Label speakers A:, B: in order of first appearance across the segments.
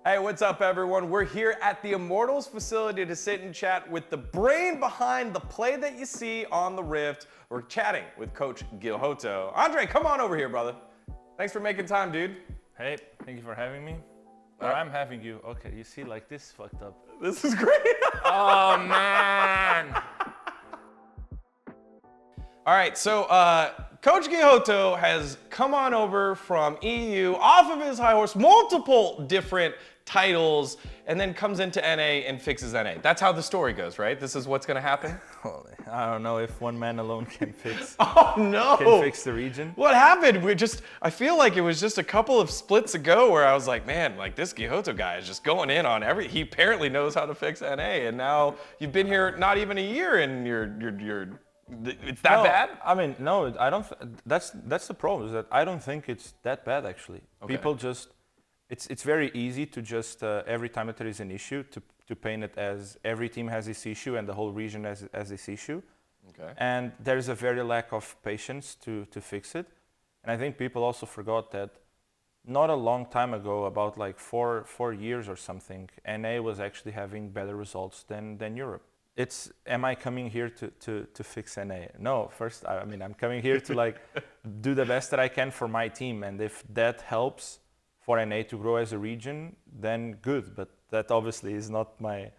A: Hey, what's up, everyone? We're here at the Immortals facility to sit and chat with the brain behind the play that you see on the Rift. We're chatting with Coach Guilhoto. Andre, come on over here, brother. Thanks for making time, dude.
B: Hey, thank you for having me. Or I'm having you. Okay, you see, like this fucked up.
A: This is great.
B: Oh, man.
A: All right, so Coach Guilhoto has come on over from EU, off of his high horse, multiple different titles, and then comes into NA and fixes NA. That's how the story goes, right? This is what's going to happen?
B: Holy, I don't know if one man alone can fix
A: Oh, no.
B: can fix the region.
A: What happened? I feel like it was just a couple of splits ago where I was like, man, like this Guilhoto guy is just going in on he apparently knows how to fix NA, and now you've been here not even a year and it's that bad?
B: I mean, no, I don't. That's the problem. Is that I don't think it's that bad actually.
A: Okay.
B: People just, it's very easy to just every time that there is an issue to paint it as every team has this issue and the whole region has this issue.
A: Okay.
B: And there's a very lack of patience to fix it. And I think people also forgot that not a long time ago, about like four years or something, NA was actually having better results than Europe. Am I coming here to fix NA? No, first, I mean, I'm coming here to like do the best that I can for my team. And if that helps for NA to grow as a region, then good. But that obviously is not my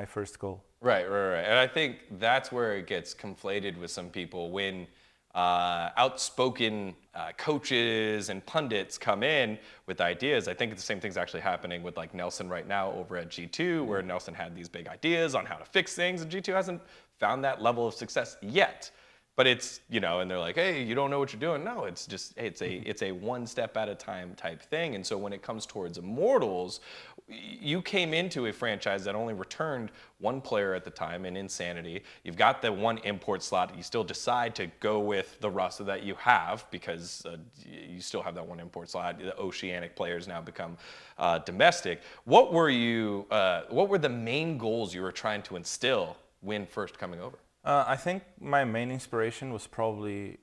B: first goal.
A: Right. And I think that's where it gets conflated with some people when outspoken coaches and pundits come in with ideas. I think the same thing's actually happening with like Nelson right now over at G2, where Nelson had these big ideas on how to fix things, and G2 hasn't found that level of success yet. But it's, and they're like, hey, you don't know what you're doing. No, it's just, it's a one step at a time type thing. And so when it comes towards Immortals, you came into a franchise that only returned one player at the time in Insanity. You've got the one import slot. You still decide to go with the roster that you have because you still have that one import slot. The Oceanic players now become domestic. What were the main goals you were trying to instill when first coming over?
B: I think my main inspiration was probably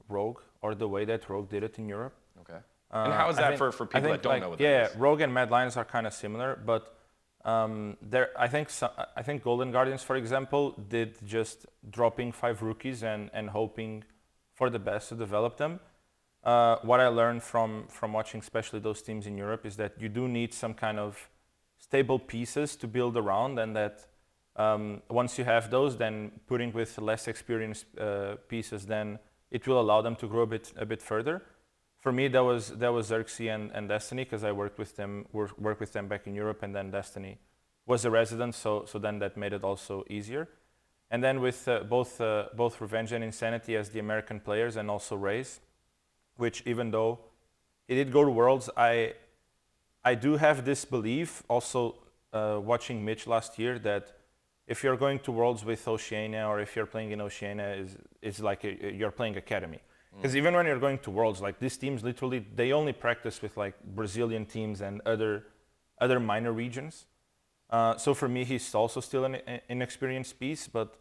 B: Rogue, or the way that Rogue did it in Europe.
A: Okay. And how is that for people that don't know what that is?
B: Yeah, Rogue and Mad Lions are kind of similar, but I think Golden Guardians, for example, did just dropping 5 rookies and hoping for the best to develop them. What I learned from watching especially those teams in Europe is that you do need some kind of stable pieces to build around, and that once you have those, then putting with less experienced pieces, then it will allow them to grow a bit further. For me, that was Xerxes and Destiny, because I worked with them back in Europe, and then Destiny was a resident, so then that made it also easier. And then with both Revenge and Insanity as the American players, and also Raze, which even though it did go to Worlds, I do have this belief, also watching Mitch last year, that if you're going to Worlds with Oceania, or if you're playing in Oceania, is like you're playing Academy. Because even when you're going to Worlds, like these teams literally, they only practice with like Brazilian teams and other minor regions. So for me, he's also still an inexperienced piece, but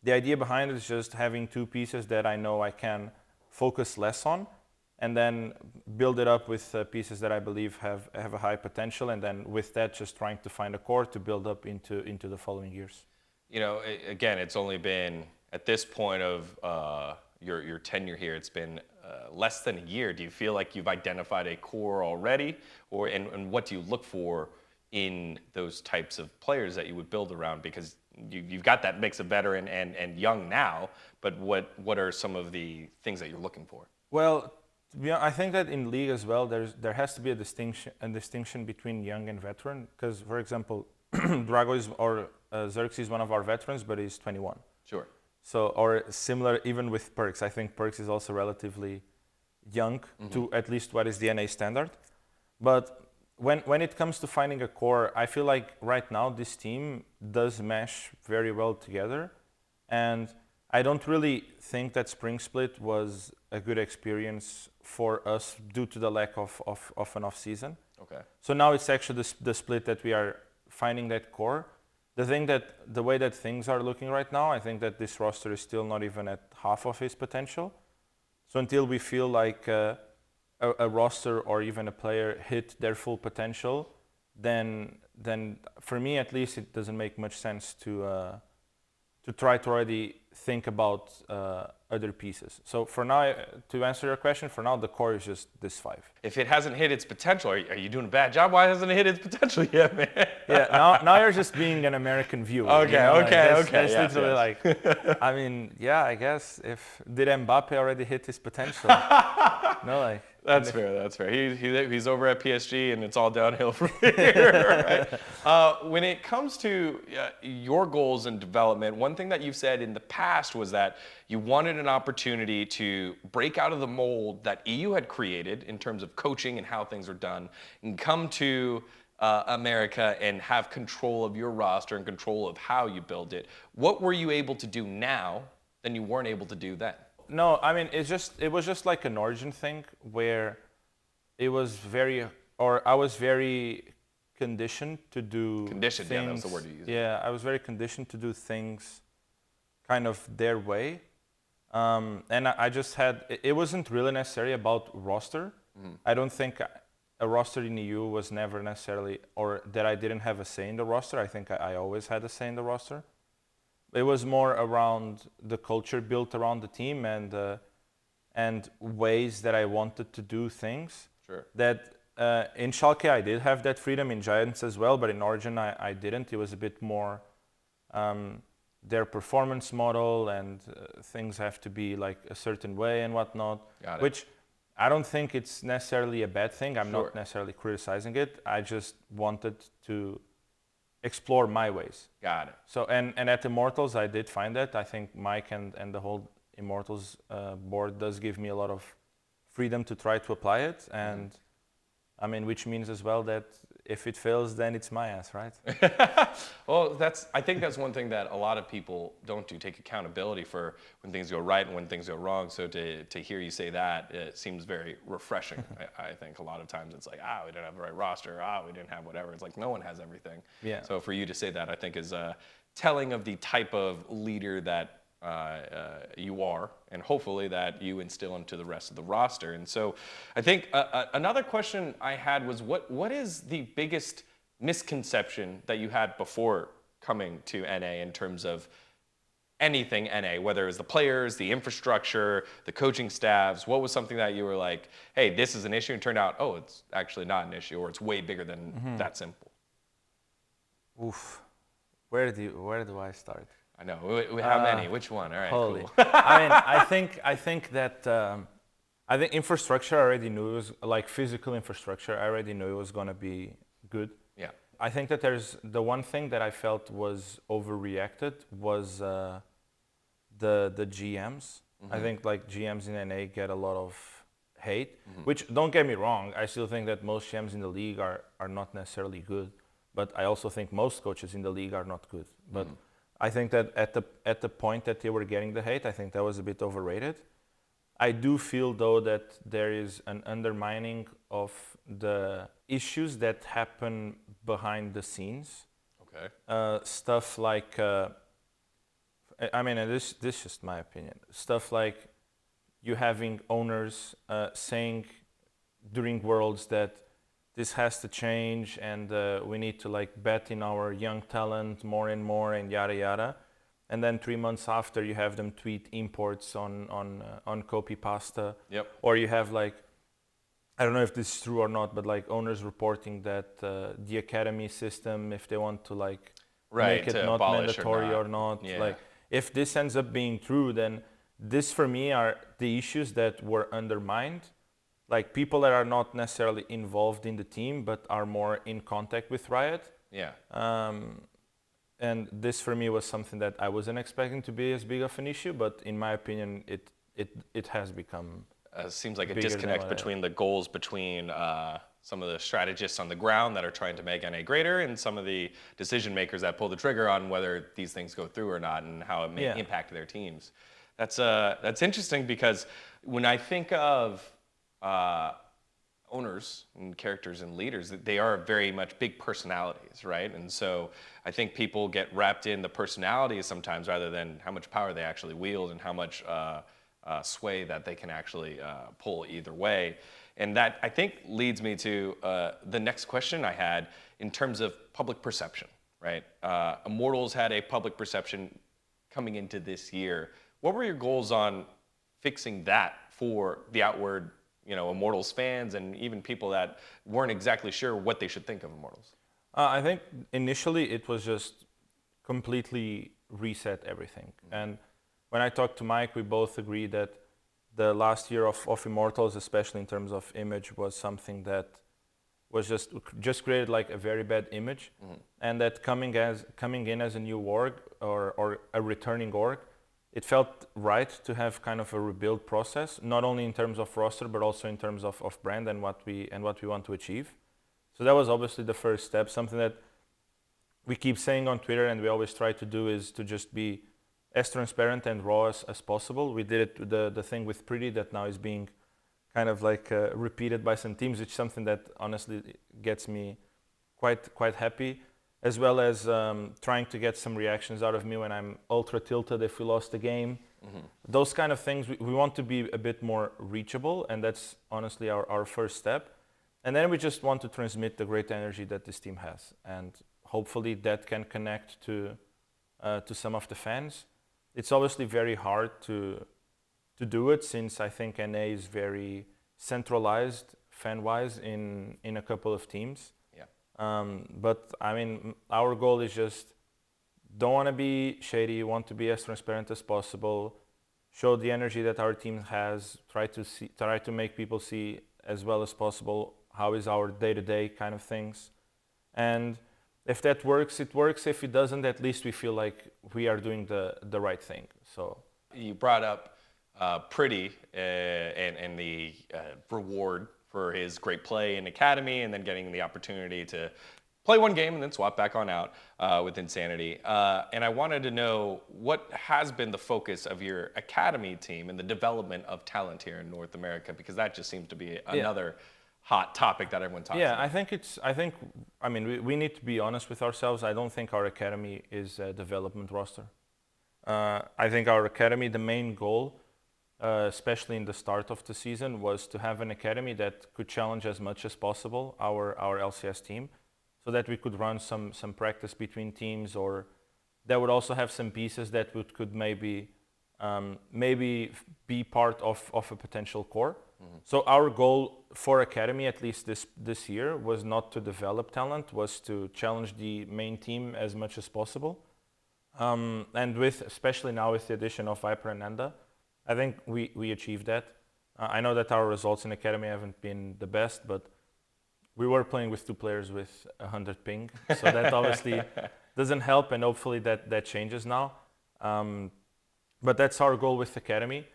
B: the idea behind it is just having 2 pieces that I know I can focus less on, and then build it up with pieces that I believe have a high potential, and then with that, just trying to find a core to build up into the following years.
A: Again, it's only been, at this point of your tenure here, it's been less than a year. Do you feel like you've identified a core already, and what do you look for in those types of players that you would build around? Because you've got that mix of veteran and young now, but what are some of the things that you're looking for?
B: Well, I think that in league as well, there has to be a distinction between young and veteran. Because, for example, Drago Xerxes is one of our veterans, but he's 21.
A: Sure.
B: So, or similar even with Perks. I think Perks is also relatively young to at least what is the NA standard. But when it comes to finding a core, I feel like right now this team does mesh very well together, and I don't really think that Spring Split was a good experience for us due to the lack of an off season.
A: Okay.
B: So now it's actually the split that we are finding that core. The way that things are looking right now, I think that this roster is still not even at half of its potential. So until we feel like a a roster or even a player hit their full potential, then for me at least it doesn't make much sense to try to already think about other pieces. So for now, to answer your question, for now the core is just this 5.
A: If it hasn't hit its potential, are you doing a bad job? Why hasn't it hit its potential yet, man?
B: Yeah, now you're just being an American viewer.
A: Okay,
B: you know?
A: okay.
B: That's
A: Yes,
B: literally
A: yes.
B: like, I mean, yeah, I guess did Mbappe already hit his potential? No, like.
A: That's fair. That's fair. He's over at PSG, and it's all downhill from here. Right? When it comes to your goals and development, one thing that you've said in the past was that you wanted an opportunity to break out of the mold that EU had created in terms of coaching and how things are done, and come to America and have control of your roster and control of how you build it. What were you able to do now than you weren't able to do then?
B: No, I mean it was just like an origin thing where I was very conditioned to do
A: Conditioned,
B: things,
A: yeah, that was the word you used.
B: Yeah, I was very conditioned to do things kind of their way, and I just had. It wasn't really necessarily about roster. I don't think a roster in EU was never necessarily, or that I didn't have a say in the roster. I think I always had a say in the roster. It was more around the culture built around the team and ways that I wanted to do things.
A: Sure.
B: That in Schalke I did have that freedom, in Giants as well, but in Origin I didn't. It was a bit more their performance model, and things have to be like a certain way and whatnot.
A: Got it.
B: Which I don't think it's necessarily a bad thing. I'm
A: Sure.
B: not necessarily criticizing it. I just wanted to explore my ways.
A: Got it.
B: So and at Immortals I did find that. I think Mike and the whole Immortals board does give me a lot of freedom to try to apply it, and I mean, which means as well that if it fails, then it's my ass, right?
A: Well, I think that's one thing that a lot of people don't do, take accountability for when things go right and when things go wrong. So to hear you say that, it seems very refreshing. I think a lot of times it's like, we didn't have the right roster, we didn't have whatever. It's like no one has everything.
B: Yeah.
A: So for you to say that, I think is telling of the type of leader that you are, and hopefully that you instill into the rest of the roster. And so I think another question I had was, what is the biggest misconception that you had before coming to NA in terms of anything NA, whether it was the players, the infrastructure, the coaching staffs? What was something that you were like, hey, this is an issue, and turned out, it's actually not an issue, or it's way bigger than that simple?
B: Oof. Where do I start?
A: I know. We have many. Which one? All right,
B: Holy.
A: cool.
B: I mean, I think that I think infrastructure I already knew it was like physical infrastructure. I already knew it was gonna be good.
A: Yeah.
B: I think that there's the one thing that I felt was overreacted was the GMs. I think like GMs in NA get a lot of hate, which, don't get me wrong, I still think that most GMs in the league are not necessarily good, but I also think most coaches in the league are not good. But I think that at the point that they were getting the hate, I think that was a bit overrated. I do feel though that there is an undermining of the issues that happen behind the scenes.
A: Okay.
B: Stuff like, I mean, and this is just my opinion. Stuff like you having owners saying during Worlds that this has to change, and we need to like bet in our young talent more and more, and yada yada. And then 3 months after, you have them tweet imports on copy pasta.
A: Yep.
B: Or you have like, I don't know if this is true or not, but like owners reporting that the academy system, if they want to like make it not mandatory or not,
A: Yeah.
B: like if this ends up being true, then this for me are the issues that were undermined. Like people that are not necessarily involved in the team, but are more in contact with Riot.
A: Yeah.
B: And this for me was something that I wasn't expecting to be as big of an issue, but in my opinion, it has become.
A: Seems like a
B: bigger than
A: disconnect
B: what I-
A: between the goals between some of the strategists on the ground that are trying to make NA greater, and some of the decision makers that pull the trigger on whether these things go through or not, and how it may
B: Yeah.
A: impact their teams. That's interesting, because when I think of owners and characters and leaders, they are very much big personalities, right? And so I think people get wrapped in the personalities sometimes rather than how much power they actually wield and how much sway that they can actually pull either way. And that, I think, leads me to the next question I had in terms of public perception, right? Immortals had a public perception coming into this year. What were your goals on fixing that for the outward, Immortals fans and even people that weren't exactly sure what they should think of Immortals?
B: I think initially it was just completely reset everything. And when I talked to Mike, we both agreed that the last year of Immortals, especially in terms of image, was something that was just created like a very bad image, and that coming in as a new org or a returning org, it felt right to have kind of a rebuild process, not only in terms of roster but also in terms of brand and what we want to achieve. So that was obviously the first step. Something that we keep saying on Twitter and we always try to do is to just be as transparent and raw as possible. We did it the thing with Pretty that now is being kind of like repeated by some teams, which is something that honestly gets me quite happy, as well as trying to get some reactions out of me when I'm ultra tilted if we lost the game. Those kind of things, we want to be a bit more reachable, and that's honestly our first step. And then we just want to transmit the great energy that this team has, and hopefully that can connect to some of the fans. It's obviously very hard to do it, since I think NA is very centralized fan-wise in a couple of teams. Yeah. But I mean, our goal is just don't want to be shady, want to be as transparent as possible, show the energy that our team has, try to make people see as well as possible how is our day-to-day kind of things. And if that works, it works. If it doesn't, at least we feel like we are doing the right thing. So
A: you brought up Pretty and the reward for his great play in Academy, and then getting the opportunity to play one game and then swap back on out with Insanity. And I wanted to know what has been the focus of your Academy team and the development of talent here in North America, because that just seems to be another hot topic that everyone talks about.
B: I mean, we need to be honest with ourselves. I don't think our Academy is a development roster. I think our Academy, the main goal, especially in the start of the season, was to have an Academy that could challenge as much as possible our LCS team, so that we could run some practice between teams, or that would also have some pieces that could maybe be part of a potential core. So our goal for Academy, at least this year, was not to develop talent, was to challenge the main team as much as possible. And especially now with the addition of Viper and Nanda, I think we achieved that. I know that our results in Academy haven't been the best, but we were playing with two players with 100 ping, so that obviously doesn't help, and hopefully that changes now. But that's our goal with Academy.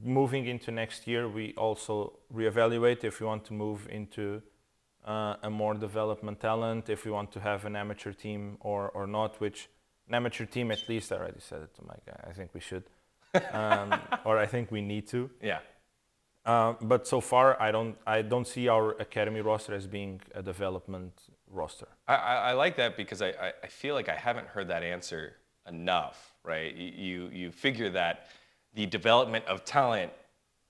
B: Moving into next year, we also reevaluate if we want to move into a more development talent, if we want to have an amateur team or not, which an amateur team, at least I already said it to Mike, I think we should, or I think we need to.
A: Yeah.
B: But so far, I don't see our Academy roster as being a development roster.
A: I like that, because I feel like I haven't heard that answer enough, right? You figure that the development of talent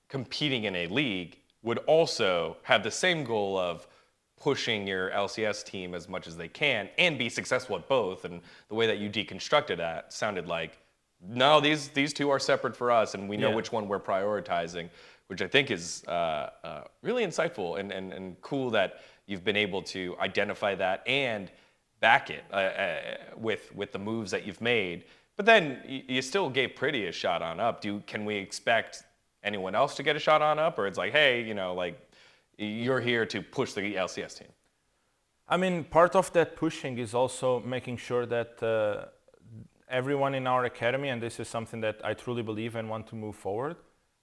A: competing in a league would also have the same goal of pushing your LCS team as much as they can and be successful at both. And the way that you deconstructed that sounded like, no, these two are separate for us, and we know which one we're prioritizing, which I think is really insightful and cool that you've been able to identify that and back it with the moves that you've made. But then you still gave Pretty a shot on up. Can we expect anyone else to get a shot on up, or it's like, hey, you're here to push the LCS team?
B: I mean, part of that pushing is also making sure that everyone in our Academy, and this is something that I truly believe and want to move forward,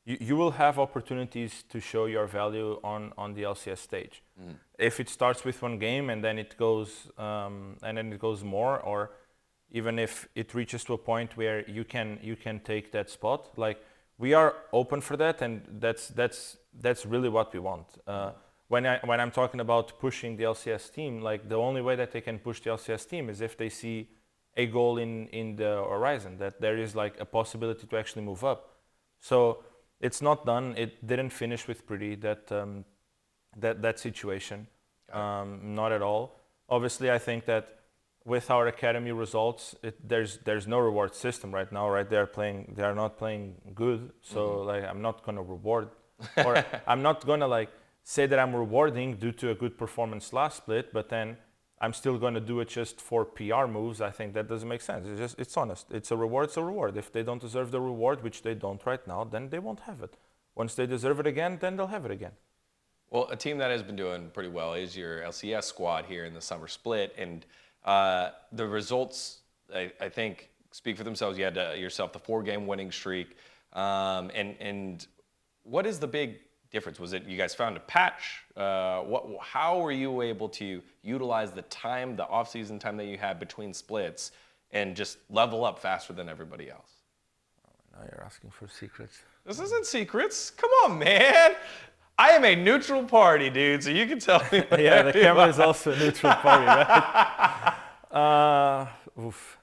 B: you will have opportunities to show your value on the LCS stage. If it starts with one game and then it goes more, or even if it reaches to a point where you can take that spot, like, we are open for that, and that's really what we want. When I'm talking about pushing the LCS team, like, the only way that they can push the LCS team is if they see a goal in the horizon, that there is like a possibility to actually move up. So it's not done. It didn't finish with Pretty. That that situation. Not at all. Obviously, I think that with our academy results, there's no reward system right now, right? They are not playing good, so like I'm not gonna reward, or I'm not gonna like say that I'm rewarding due to a good performance last split, but then I'm still gonna do it just for PR moves. I think that doesn't make sense. It's honest. It's a reward. It's a reward. If they don't deserve the reward, which they don't right now, then they won't have it. Once they deserve it again, then they'll have it again.
A: Well, a team that has been doing pretty well is your LCS squad here in the summer split, and the results, I think, speak for themselves. You had yourself the 4-game winning streak, and what is the big difference? Was it you guys found a patch? How were you able to utilize the time, the off-season time that you had between splits, and just level up faster than everybody else?
B: Now you're asking for secrets.
A: This isn't secrets. Come on, man. I am a neutral party, dude, so you can tell me.
B: Yeah, the camera is also a neutral party, right? Oof.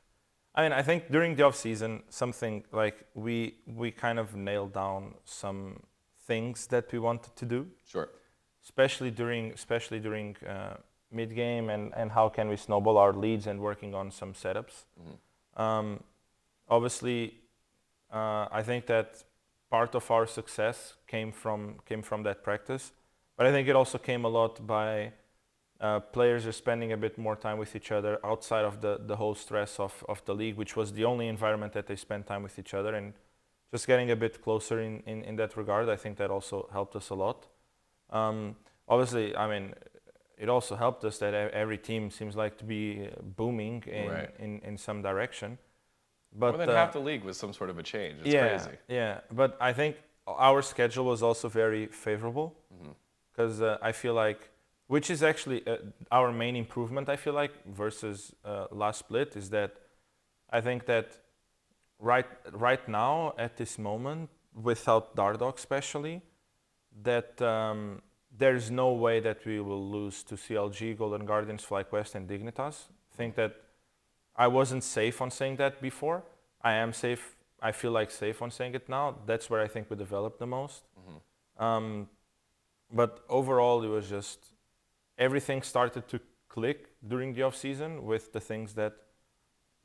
B: I mean, I think during the off season, something like we kind of nailed down some things that we wanted to do.
A: Sure.
B: Especially during mid game and how can we snowball our leads and working on some setups. Obviously, I think that part of our success came from that practice, but I think it also came a lot by players are spending a bit more time with each other outside of the whole stress of the league, which was the only environment that they spent time with each other, and just getting a bit closer in that regard. I think that also helped us a lot. Obviously, I mean, it also helped us that every team seems like to be booming in some direction. But,
A: more than half the league was some sort of a change. It's crazy.
B: Yeah, but I think our schedule was also very favorable because I feel like, which is actually our main improvement, I feel like, versus last split, is that I think that right now, at this moment, without Dardoch especially, that there's no way that we will lose to CLG, Golden Guardians, FlyQuest, and Dignitas. I think that I wasn't safe on saying that before. I am safe. I feel like safe on saying it now. That's where I think we developed the most. But overall, it was just everything started to click during the off season with the things that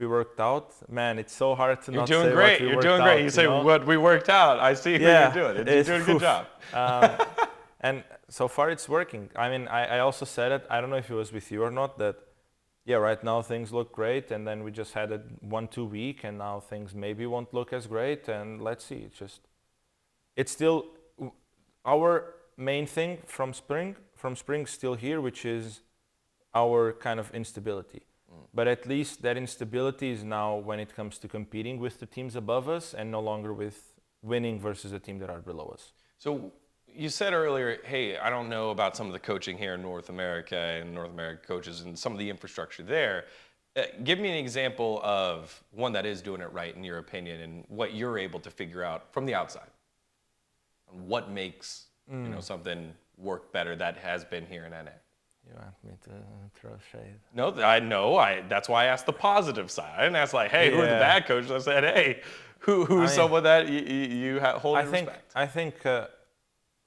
B: we worked out. Man, it's so hard to not say what we worked out.
A: You're doing great. You say what we worked out. I see what you're doing. You're doing a good job.
B: And so far it's working. I mean, I also said it, I don't know if it was with you or not, that yeah, right now things look great, and then we just had a 1-2 week, and now things maybe won't look as great, and let's see. It's still our main thing from spring still here, which is our kind of instability. But at least that instability is now when it comes to competing with the teams above us and no longer with winning versus a team that are below us.
A: So you said earlier, hey, I don't know about some of the coaching here in North America and North American coaches and some of the infrastructure there. Give me an example of one that is doing it right in your opinion and what you're able to figure out from the outside. And what makes something work better that has been here in NA.
B: You want me to throw shade?
A: No, I know. That's why I asked the positive side. I didn't ask like, hey, who are the bad coaches? I said, hey, who's someone that you hold in respect?
B: I think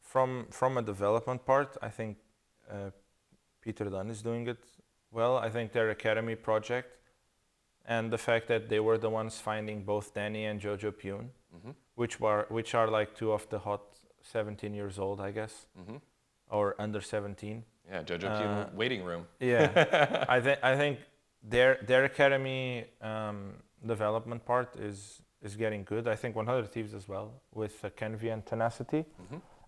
B: from a development part, I think Peter Dunn is doing it well. I think their academy project and the fact that they were the ones finding both Danny and Jojo Pune, which are like two of the hot 17 years old, I guess, or under 17.
A: Yeah, Jojo Pune waiting room.
B: Yeah, I think their academy development part is getting good. I think 100 Thieves as well with Kenvi and Tenacity.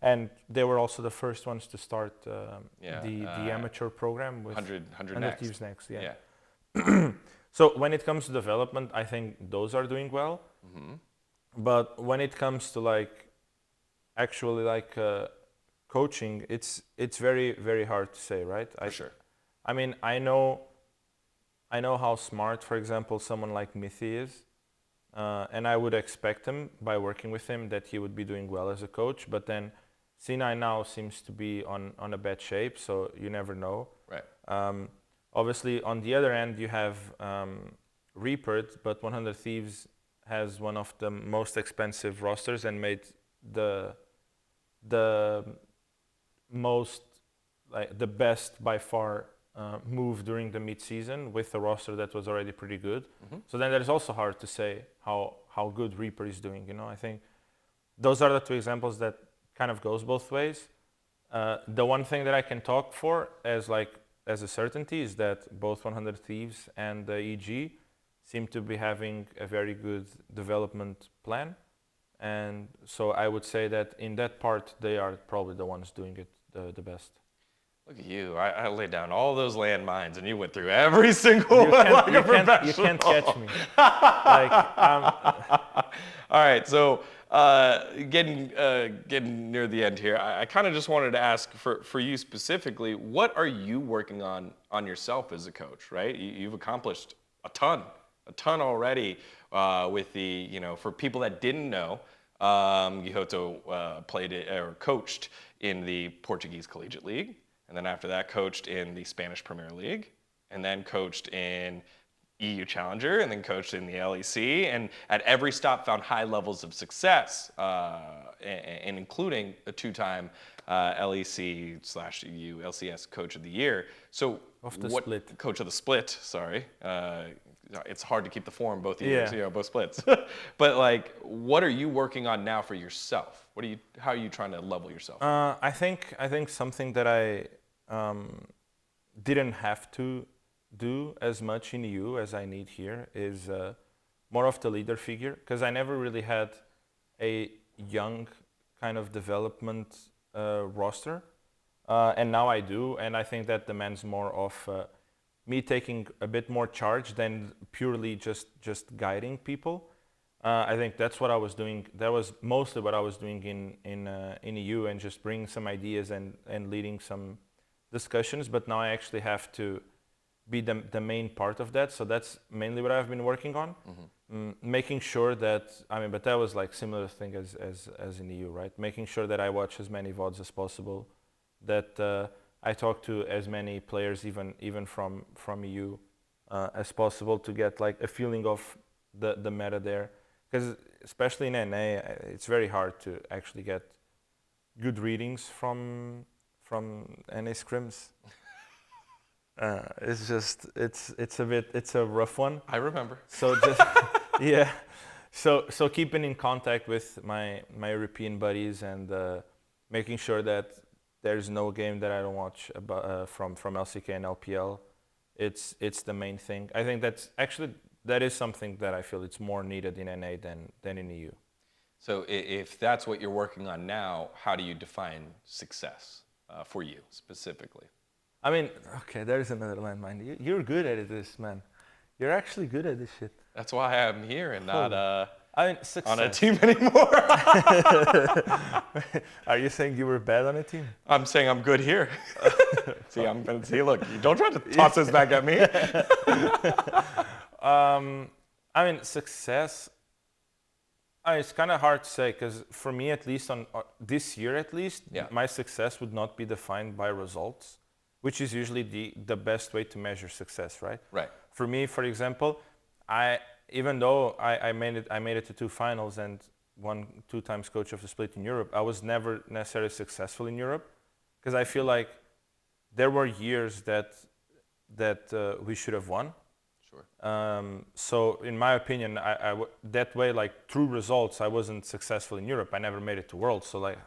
B: And they were also the first ones to start the amateur program with 100 Thieves next. Yeah. So when it comes to development, I think those are doing well. But when it comes to like actually like coaching, it's very, very hard to say, right?
A: For sure.
B: I mean, I know how smart, for example, someone like Mithi is, and I would expect him by working with him that he would be doing well as a coach. But then C9 now seems to be on a bad shape, so you never know.
A: Right.
B: Obviously, on the other end, you have Reapert, but 100 Thieves has one of the most expensive rosters and made the most like the best by far move during the mid-season with a roster that was already pretty good. So then it's also hard to say how good Reaper is doing. You know, I think those are the two examples that kind of goes both ways. The one thing that I can talk for as a certainty is that both 100 Thieves and EG seem to be having a very good development plan. And so I would say that in that part, they are probably the ones doing it the best.
A: Look at you. I laid down all those landmines and you went through every single one like a professional.
B: You can't catch me. Like,
A: all right, so getting near the end here, I kind of just wanted to ask for you specifically, what are you working on yourself as a coach, right? You've accomplished a ton already with the, you know, for people that didn't know, Guilhoto played it, or coached in the Portuguese Collegiate League, and then after that coached in the Spanish Premier League, and then coached in EU Challenger, and then coached in the LEC, and at every stop found high levels of success, and including a two-time LEC/EU LCS Coach of the Year. So
B: split.
A: Coach of the Split, sorry. It's hard to keep the form both years, you know, both splits. But like, what are you working on now for yourself? How are you trying to level yourself?
B: I think something that I didn't have to do as much in EU as I need here is more of the leader figure, because I never really had a young kind of development roster, and now I do, and I think that demands more of me taking a bit more charge than purely just guiding people. I think that's what I was doing. That was mostly what I was doing in EU, and just bringing some ideas and leading some discussions. But now I actually have to be the main part of that. So that's mainly what I've been working on, making sure that, I mean, but that was like similar thing as in EU, right? Making sure that I watch as many VODs as possible, that I talk to as many players, even from EU, as possible, to get like a feeling of the meta there. Because especially in NA, it's very hard to actually get good readings from NA scrims. It's a rough one.
A: I remember.
B: So just yeah, so keeping in contact with my European buddies, and making sure that there's no game that I don't watch from LCK and LPL. It's the main thing. I think that is something that I feel it's more needed in NA than in EU.
A: So if that's what you're working on now, how do you define success for you specifically?
B: I mean, okay, there's another landmine. You're good at this, man. You're actually good at this shit.
A: That's why I'm here and not on a team anymore.
B: Are you saying you were bad on a team?
A: I'm saying I'm good here. See, look, you don't try to toss this back at me.
B: I mean, success, it's kind of hard to say, because for me, at least on this year, at least, my success would not be defined by results, which is usually the best way to measure success, right?
A: Right.
B: For me, for example, even though I made it to 2 finals and won 2 times Coach of the Split in Europe, I was never necessarily successful in Europe, because I feel like there were years that we should have won. Sure. So in my opinion, that way, like through results, I wasn't successful in Europe. I never made it to Worlds, so like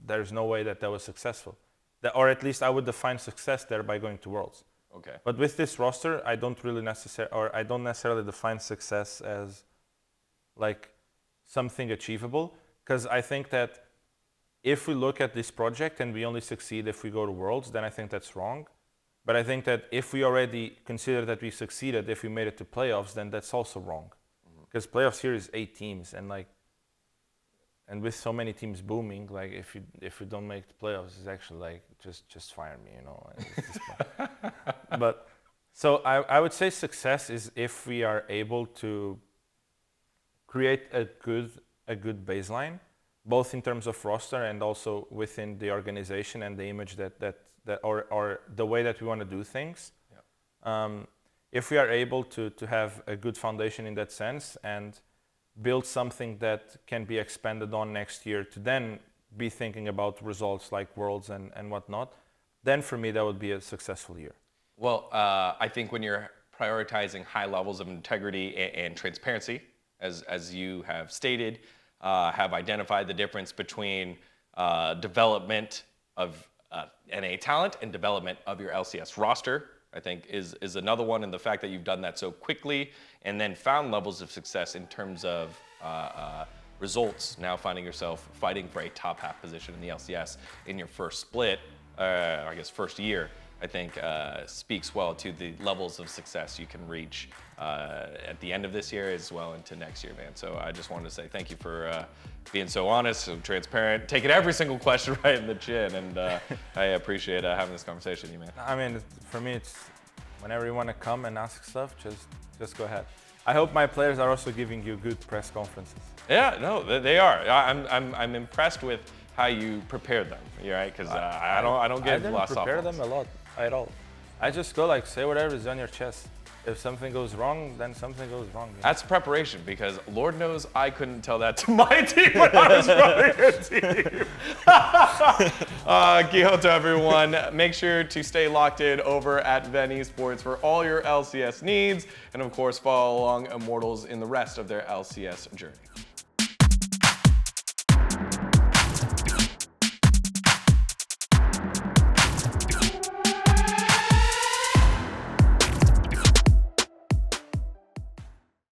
B: there's no way that was successful. Or at least I would define success there by going to Worlds.
A: Okay.
B: But with this roster, I don't necessarily define success as like something achievable, because I think that if we look at this project and we only succeed if we go to Worlds, then I think that's wrong. But I think that if we already consider that we succeeded, if we made it to playoffs, then that's also wrong. Because playoffs here is 8 teams, and with so many teams booming, like if you don't make the playoffs, it's actually like just fire me, you know. But so I would say success is if we are able to create a good baseline, both in terms of roster and also within the organization and the image that or the way that we want to do things. Yeah. If we are able to have a good foundation in that sense and build something that can be expanded on next year, to then be thinking about results like Worlds and whatnot, then for me that would be a successful year.
A: Well, I think when you're prioritizing high levels of integrity and transparency, as you have stated, have identified the difference between development of NA talent and development of your LCS roster, I think is another one. And the fact that you've done that so quickly and then found levels of success in terms of results, now finding yourself fighting for a top half position in the LCS in your first split, I guess first year, I think speaks well to the levels of success you can reach at the end of this year as well into next year, man. So I just wanted to say thank you for being so honest, so transparent, taking every single question right in the chin, and I appreciate having this conversation with you, man.
B: I mean, for me, it's whenever you want to come and ask stuff, just go ahead. I hope my players are also giving you good press conferences.
A: Yeah, no, they are. I'm impressed with how you prepared them. You're right, because I don't get lost off.
B: I didn't prepare them a lot at all. I just go like say whatever is on your chest. If something goes wrong, then something goes wrong. You know?
A: That's preparation, because Lord knows I couldn't tell that to my team when I was running a team. Guilhoto, everyone, make sure to stay locked in over at VENN Esports for all your LCS needs, and of course, follow along Immortals in the rest of their LCS journey.